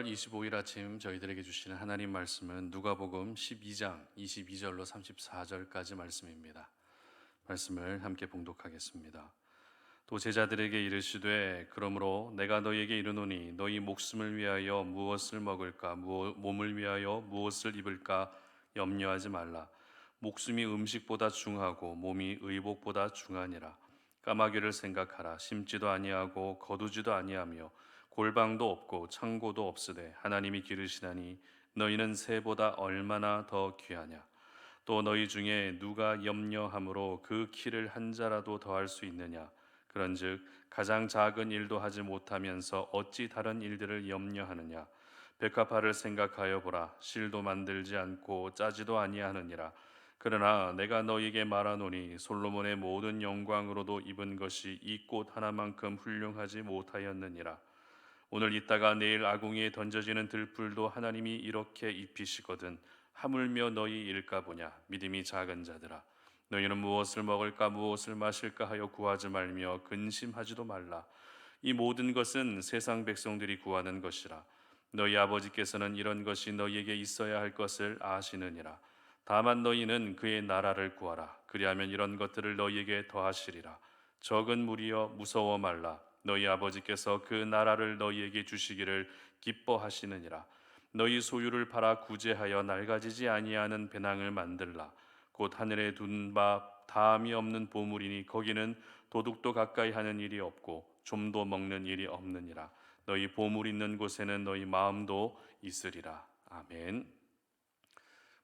4월 25일 아침 저희들에게 주시는 하나님 말씀은 누가복음 12장 22절로 34절까지 말씀입니다. 말씀을 함께 봉독하겠습니다. 또 제자들에게 이르시되 그러므로 내가 너희에게 이르노니 너희 목숨을 위하여 무엇을 먹을까 몸을 위하여 무엇을 입을까 염려하지 말라. 목숨이 음식보다 중하고 몸이 의복보다 중하니라. 까마귀를 생각하라. 심지도 아니하고 거두지도 아니하며 골방도 없고 창고도 없으되 하나님이 기르시나니 너희는 새보다 얼마나 더 귀하냐. 또 너희 중에 누가 염려함으로 그 키를 한 자라도 더할 수 있느냐. 그런즉 가장 작은 일도 하지 못하면서 어찌 다른 일들을 염려하느냐. 백합화를 생각하여 보라. 실도 만들지 않고 짜지도 아니하느니라. 그러나 내가 너희에게 말하노니 솔로몬의 모든 영광으로도 입은 것이 이 꽃 하나만큼 훌륭하지 못하였느니라. 오늘 있다가 내일 아궁이에 던져지는 들풀도 하나님이 이렇게 입히시거든 하물며 너희 일까 보냐. 믿음이 작은 자들아, 너희는 무엇을 먹을까 무엇을 마실까 하여 구하지 말며 근심하지도 말라. 이 모든 것은 세상 백성들이 구하는 것이라. 너희 아버지께서는 이런 것이 너희에게 있어야 할 것을 아시느니라. 다만 너희는 그의 나라를 구하라. 그리하면 이런 것들을 너희에게 더하시리라. 적은 무리여 무서워 말라. 너희 아버지께서 그 나라를 너희에게 주시기를 기뻐하시느니라. 너희 소유를 팔아 구제하여 낡아지지 아니하는 배낭을 만들라. 곧 하늘에 둔 바 다함이 없는 보물이니 거기는 도둑도 가까이 하는 일이 없고 좀도 먹는 일이 없느니라. 너희 보물 있는 곳에는 너희 마음도 있으리라. 아멘.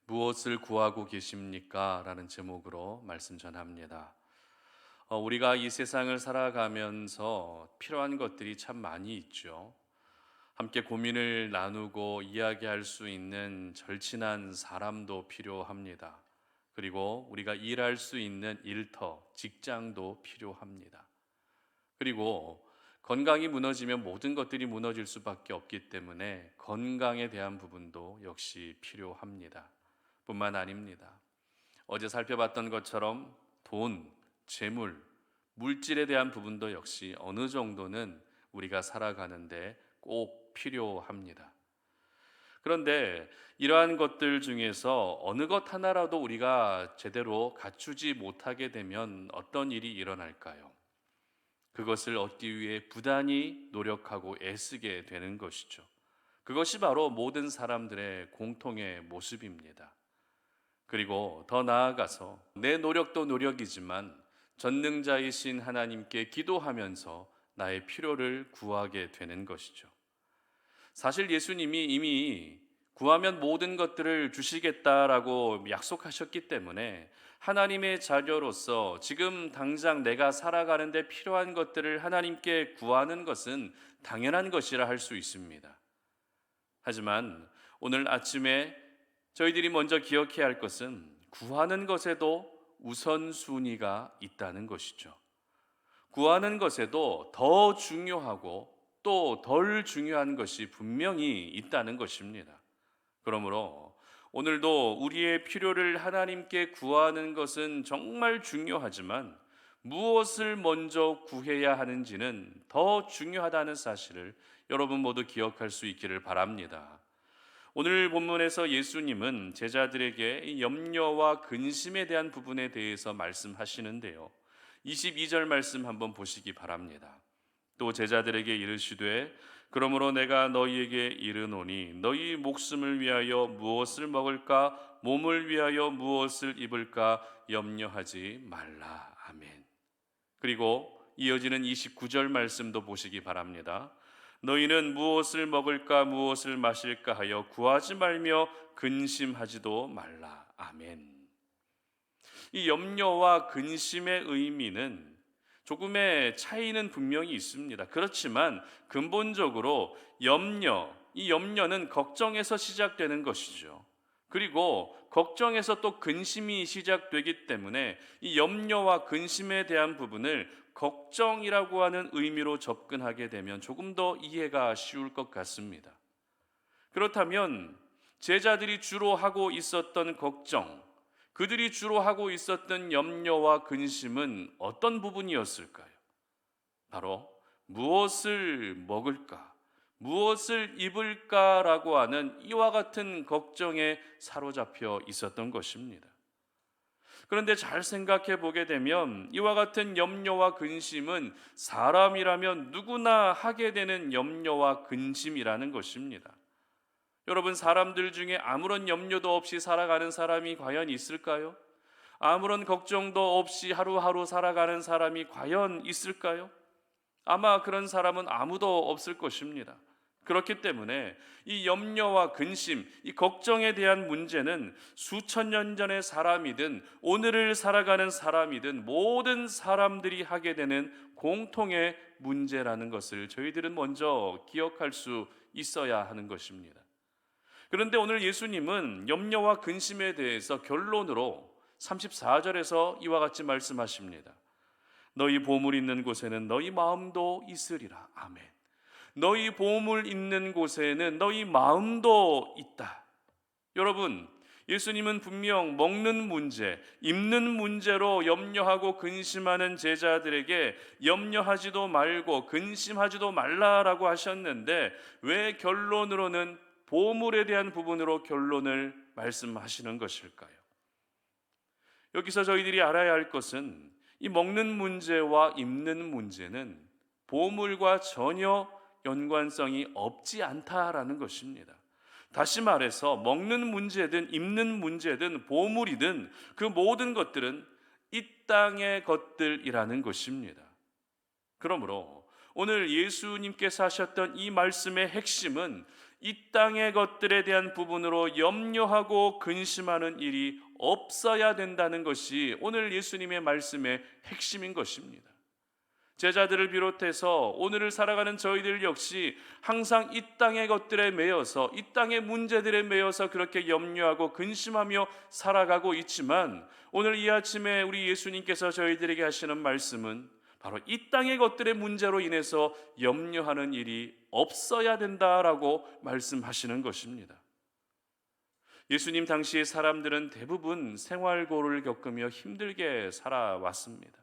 무엇을 구하고 계십니까? 라는 제목으로 말씀 전합니다. 우리가 이 세상을 살아가면서 필요한 것들이 참 많이 있죠. 함께 고민을 나누고 이야기할 수 있는 절친한 사람도 필요합니다. 그리고 우리가 일할 수 있는 일터, 직장도 필요합니다. 그리고 건강이 무너지면 모든 것들이 무너질 수밖에 없기 때문에 건강에 대한 부분도 역시 필요합니다. 뿐만 아닙니다. 어제 살펴봤던 것처럼 돈, 재물, 물질에 대한 부분도 역시 어느 정도는 우리가 살아가는데 꼭 필요합니다. 그런데 이러한 것들 중에서 어느 것 하나라도 우리가 제대로 갖추지 못하게 되면 어떤 일이 일어날까요? 그것을 얻기 위해 부단히 노력하고 애쓰게 되는 것이죠. 그것이 바로 모든 사람들의 공통의 모습입니다. 그리고 더 나아가서 내 노력도 노력이지만 전능자이신 하나님께 기도하면서 나의 필요를 구하게 되는 것이죠. 사실 예수님이 이미 구하면 모든 것들을 주시겠다라고 약속하셨기 때문에 하나님의 자녀로서 지금 당장 내가 살아가는데 필요한 것들을 하나님께 구하는 것은 당연한 것이라 할 수 있습니다. 하지만 오늘 아침에 저희들이 먼저 기억해야 할 것은 구하는 것에도 우선순위가 있다는 것이죠. 구하는 것에도 더 중요하고 또 덜 중요한 것이 분명히 있다는 것입니다. 그러므로 오늘도 우리의 필요를 하나님께 구하는 것은 정말 중요하지만 무엇을 먼저 구해야 하는지는 더 중요하다는 사실을 여러분 모두 기억할 수 있기를 바랍니다. 오늘 본문에서 예수님은 제자들에게 이 염려와 근심에 대한 부분에 대해서 말씀하시는데요. 22절 말씀 한번 보시기 바랍니다. 또 제자들에게 이르시되 그러므로 내가 너희에게 이르노니 너희 목숨을 위하여 무엇을 먹을까 몸을 위하여 무엇을 입을까 염려하지 말라. 아멘. 그리고 이어지는 29절 말씀도 보시기 바랍니다. 너희는 무엇을 먹을까 무엇을 마실까 하여 구하지 말며 근심하지도 말라. 아멘. 이 염려와 근심의 의미는 조금의 차이는 분명히 있습니다. 그렇지만 근본적으로 이 염려는 걱정에서 시작되는 것이죠. 그리고 걱정에서 또 근심이 시작되기 때문에 이 염려와 근심에 대한 부분을 걱정이라고 하는 의미로 접근하게 되면 조금 더 이해가 쉬울 것 같습니다. 그렇다면 제자들이 주로 하고 있었던 걱정, 그들이 주로 하고 있었던 염려와 근심은 어떤 부분이었을까요? 바로 무엇을 먹을까, 무엇을 입을까라고 하는 이와 같은 걱정에 사로잡혀 있었던 것입니다. 그런데 잘 생각해 보게 되면 이와 같은 염려와 근심은 사람이라면 누구나 하게 되는 염려와 근심이라는 것입니다. 여러분, 사람들 중에 아무런 염려도 없이 살아가는 사람이 과연 있을까요? 아무런 걱정도 없이 하루하루 살아가는 사람이 과연 있을까요? 아마 그런 사람은 아무도 없을 것입니다. 그렇기 때문에 이 염려와 근심, 이 걱정에 대한 문제는 수천 년 전의 사람이든 오늘을 살아가는 사람이든 모든 사람들이 하게 되는 공통의 문제라는 것을 저희들은 먼저 기억할 수 있어야 하는 것입니다. 그런데 오늘 예수님은 염려와 근심에 대해서 결론으로 34절에서 이와 같이 말씀하십니다. 너희 보물 있는 곳에는 너희 마음도 있으리라. 아멘. 너희 보물 있는 곳에는 너희 마음도 있다. 여러분, 예수님은 분명 먹는 문제, 입는 문제로 염려하고 근심하는 제자들에게 염려하지도 말고 근심하지도 말라라고 하셨는데 왜 결론으로는 보물에 대한 부분으로 결론을 말씀하시는 것일까요? 여기서 저희들이 알아야 할 것은 이 먹는 문제와 입는 문제는 보물과 전혀 연관성이 없지 않다라는 것입니다. 다시 말해서 먹는 문제든 입는 문제든 보물이든 그 모든 것들은 이 땅의 것들이라는 것입니다. 그러므로 오늘 예수님께서 하셨던 이 말씀의 핵심은 이 땅의 것들에 대한 부분으로 염려하고 근심하는 일이 없어야 된다는 것이 오늘 예수님의 말씀의 핵심인 것입니다. 제자들을 비롯해서 오늘을 살아가는 저희들 역시 항상 이 땅의 것들에 매여서 이 땅의 문제들에 매여서 그렇게 염려하고 근심하며 살아가고 있지만 오늘 이 아침에 우리 예수님께서 저희들에게 하시는 말씀은 바로 이 땅의 것들의 문제로 인해서 염려하는 일이 없어야 된다라고 말씀하시는 것입니다. 예수님 당시의 사람들은 대부분 생활고를 겪으며 힘들게 살아왔습니다.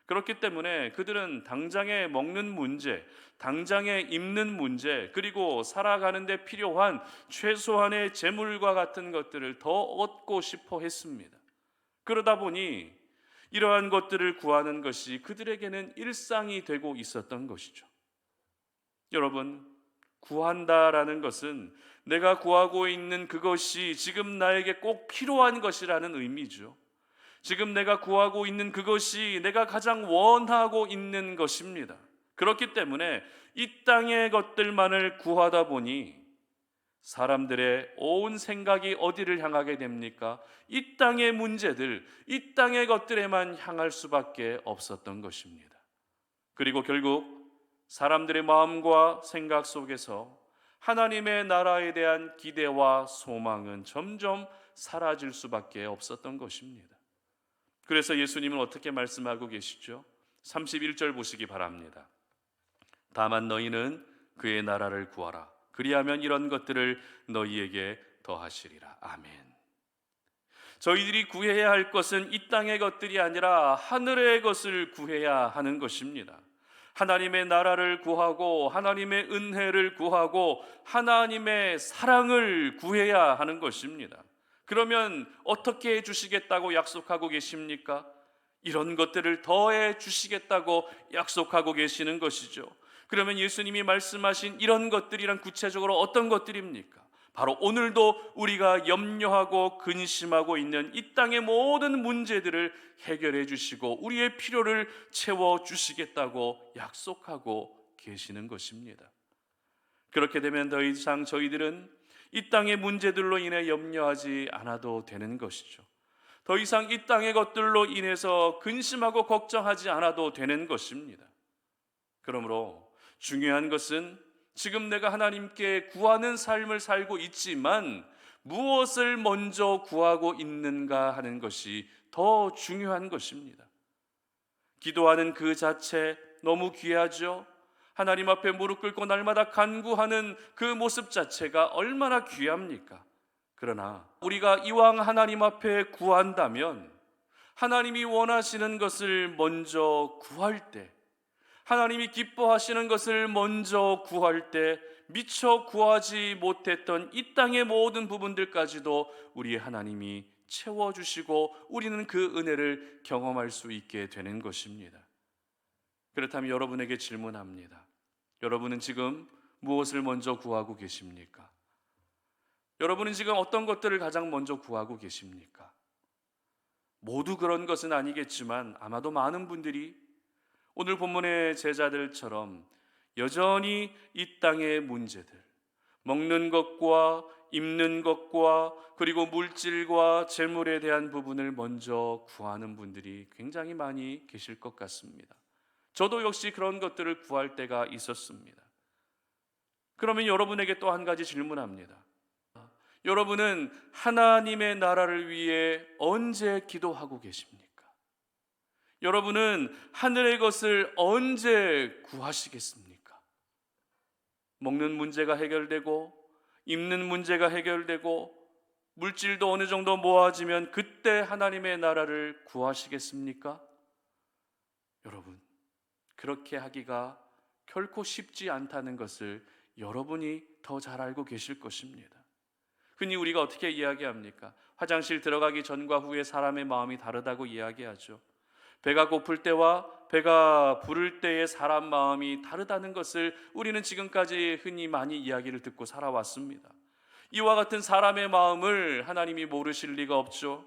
그렇기 때문에 그들은 당장에 먹는 문제, 당장에 입는 문제, 그리고 살아가는 데 필요한 최소한의 재물과 같은 것들을 더 얻고 싶어 했습니다. 그러다 보니 이러한 것들을 구하는 것이 그들에게는 일상이 되고 있었던 것이죠. 여러분, 구한다라는 것은 내가 구하고 있는 그것이 지금 나에게 꼭 필요한 것이라는 의미죠. 지금 내가 구하고 있는 그것이 내가 가장 원하고 있는 것입니다. 그렇기 때문에 이 땅의 것들만을 구하다 보니 사람들의 온 생각이 어디를 향하게 됩니까? 이 땅의 문제들, 이 땅의 것들에만 향할 수밖에 없었던 것입니다. 그리고 결국 사람들의 마음과 생각 속에서 하나님의 나라에 대한 기대와 소망은 점점 사라질 수밖에 없었던 것입니다. 그래서 예수님은 어떻게 말씀하고 계시죠? 31절 보시기 바랍니다. 다만 너희는 그의 나라를 구하라. 그리하면 이런 것들을 너희에게 더하시리라. 아멘. 저희들이 구해야 할 것은 이 땅의 것들이 아니라 하늘의 것을 구해야 하는 것입니다. 하나님의 나라를 구하고 하나님의 은혜를 구하고 하나님의 사랑을 구해야 하는 것입니다. 그러면 어떻게 해주시겠다고 약속하고 계십니까? 이런 것들을 더해 주시겠다고 약속하고 계시는 것이죠. 그러면 예수님이 말씀하신 이런 것들이란 구체적으로 어떤 것들입니까? 바로 오늘도 우리가 염려하고 근심하고 있는 이 땅의 모든 문제들을 해결해 주시고 우리의 필요를 채워 주시겠다고 약속하고 계시는 것입니다. 그렇게 되면 더 이상 저희들은 이 땅의 문제들로 인해 염려하지 않아도 되는 것이죠. 더 이상 이 땅의 것들로 인해서 근심하고 걱정하지 않아도 되는 것입니다. 그러므로 중요한 것은 지금 내가 하나님께 구하는 삶을 살고 있지만 무엇을 먼저 구하고 있는가 하는 것이 더 중요한 것입니다. 기도하는 그 자체 너무 귀하죠. 하나님 앞에 무릎 꿇고 날마다 간구하는 그 모습 자체가 얼마나 귀합니까? 그러나 우리가 이왕 하나님 앞에 구한다면 하나님이 원하시는 것을 먼저 구할 때, 하나님이 기뻐하시는 것을 먼저 구할 때 미처 구하지 못했던 이 땅의 모든 부분들까지도 우리 하나님이 채워주시고 우리는 그 은혜를 경험할 수 있게 되는 것입니다. 그렇다면 여러분에게 질문합니다. 여러분은 지금 무엇을 먼저 구하고 계십니까? 여러분은 지금 어떤 것들을 가장 먼저 구하고 계십니까? 모두 그런 것은 아니겠지만 아마도 많은 분들이 오늘 본문의 제자들처럼 여전히 이 땅의 문제들, 먹는 것과 입는 것과 그리고 물질과 재물에 대한 부분을 먼저 구하는 분들이 굉장히 많이 계실 것 같습니다. 저도 역시 그런 것들을 구할 때가 있었습니다. 그러면 여러분에게 또 한 가지 질문합니다. 여러분은 하나님의 나라를 위해 언제 기도하고 계십니까? 여러분은 하늘의 것을 언제 구하시겠습니까? 먹는 문제가 해결되고 입는 문제가 해결되고 물질도 어느 정도 모아지면 그때 하나님의 나라를 구하시겠습니까? 여러분, 그렇게 하기가 결코 쉽지 않다는 것을 여러분이 더 잘 알고 계실 것입니다. 흔히 우리가 어떻게 이야기합니까? 화장실 들어가기 전과 후에 사람의 마음이 다르다고 이야기하죠. 배가 고플 때와 배가 부를 때의 사람 마음이 다르다는 것을 우리는 지금까지 흔히 많이 이야기를 듣고 살아왔습니다. 이와 같은 사람의 마음을 하나님이 모르실 리가 없죠.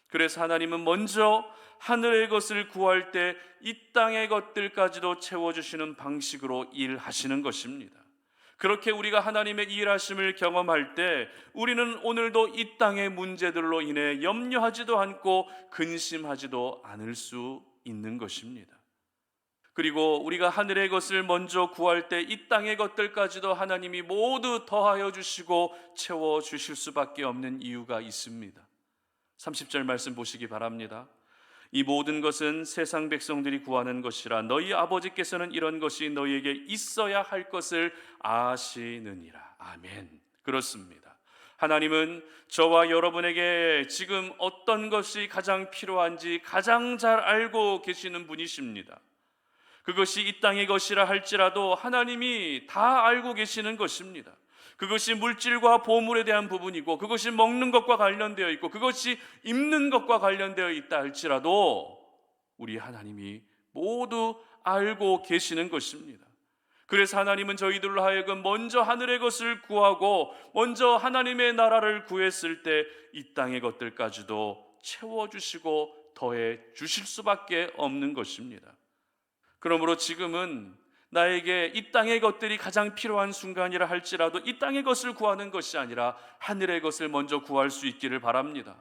그래서 하나님은 먼저 하늘의 것을 구할 때 이 땅의 것들까지도 채워주시는 방식으로 일하시는 것입니다. 그렇게 우리가 하나님의 일하심을 경험할 때 우리는 오늘도 이 땅의 문제들로 인해 염려하지도 않고 근심하지도 않을 수 있는 것입니다. 그리고 우리가 하늘의 것을 먼저 구할 때 이 땅의 것들까지도 하나님이 모두 더하여 주시고 채워주실 수밖에 없는 이유가 있습니다. 30절 말씀 보시기 바랍니다. 이 모든 것은 세상 백성들이 구하는 것이라 너희 아버지께서는 이런 것이 너희에게 있어야 할 것을 아시느니라. 아멘. 그렇습니다. 하나님은 저와 여러분에게 지금 어떤 것이 가장 필요한지 가장 잘 알고 계시는 분이십니다. 그것이 이 땅의 것이라 할지라도 하나님이 다 알고 계시는 것입니다. 그것이 물질과 보물에 대한 부분이고 그것이 먹는 것과 관련되어 있고 그것이 입는 것과 관련되어 있다 할지라도 우리 하나님이 모두 알고 계시는 것입니다. 그래서 하나님은 저희들로 하여금 먼저 하늘의 것을 구하고 먼저 하나님의 나라를 구했을 때 이 땅의 것들까지도 채워주시고 더해 주실 수밖에 없는 것입니다. 그러므로 지금은 나에게 이 땅의 것들이 가장 필요한 순간이라 할지라도 이 땅의 것을 구하는 것이 아니라 하늘의 것을 먼저 구할 수 있기를 바랍니다.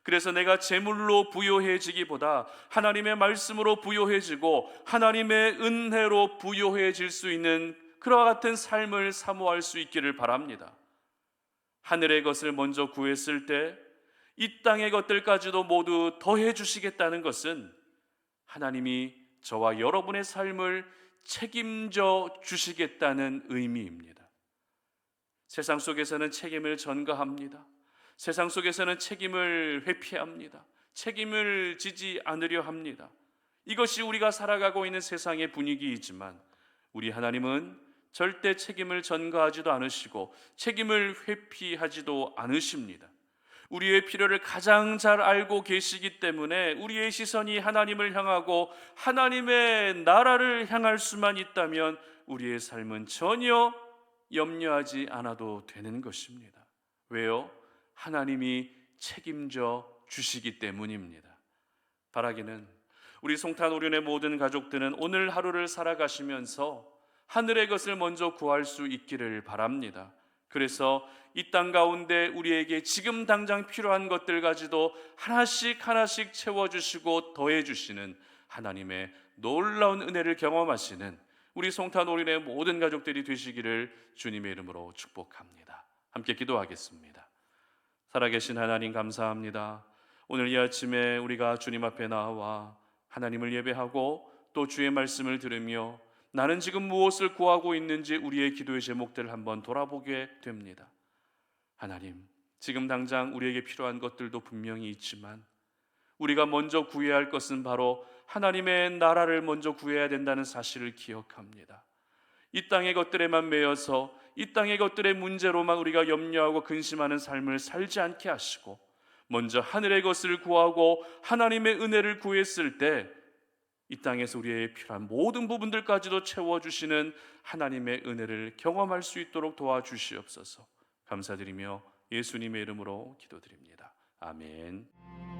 그래서 내가 재물로 부요해지기보다 하나님의 말씀으로 부요해지고 하나님의 은혜로 부요해질 수 있는 그와 같은 삶을 사모할 수 있기를 바랍니다. 하늘의 것을 먼저 구했을 때 이 땅의 것들까지도 모두 더해 주시겠다는 것은 하나님이 저와 여러분의 삶을 책임져 주시겠다는 의미입니다. 세상 속에서는 책임을 전가합니다. 세상 속에서는 책임을 회피합니다. 책임을 지지 않으려 합니다. 이것이 우리가 살아가고 있는 세상의 분위기이지만 우리 하나님은 절대 책임을 전가하지도 않으시고 책임을 회피하지도 않으십니다. 우리의 필요를 가장 잘 알고 계시기 때문에 우리의 시선이 하나님을 향하고 하나님의 나라를 향할 수만 있다면 우리의 삶은 전혀 염려하지 않아도 되는 것입니다. 왜요? 하나님이 책임져 주시기 때문입니다. 바라기는 우리 송탄오륜의 모든 가족들은 오늘 하루를 살아가시면서 하늘의 것을 먼저 구할 수 있기를 바랍니다. 그래서 이 땅 가운데 우리에게 지금 당장 필요한 것들 가지도 하나씩 하나씩 채워주시고 더해주시는 하나님의 놀라운 은혜를 경험하시는 우리 송탄오륜의 모든 가족들이 되시기를 주님의 이름으로 축복합니다. 함께 기도하겠습니다. 살아계신 하나님 감사합니다. 오늘 이 아침에 우리가 주님 앞에 나와 하나님을 예배하고 또 주의 말씀을 들으며 나는 지금 무엇을 구하고 있는지 우리의 기도의 제목들을 한번 돌아보게 됩니다. 하나님, 지금 당장 우리에게 필요한 것들도 분명히 있지만 우리가 먼저 구해야 할 것은 바로 하나님의 나라를 먼저 구해야 된다는 사실을 기억합니다. 이 땅의 것들에만 매여서 이 땅의 것들의 문제로만 우리가 염려하고 근심하는 삶을 살지 않게 하시고 먼저 하늘의 것을 구하고 하나님의 은혜를 구했을 때 이 땅에서 우리의 필요한 모든 부분들까지도 채워주시는 하나님의 은혜를 경험할 수 있도록 도와주시옵소서. 감사드리며 예수님의 이름으로 기도드립니다. 아멘.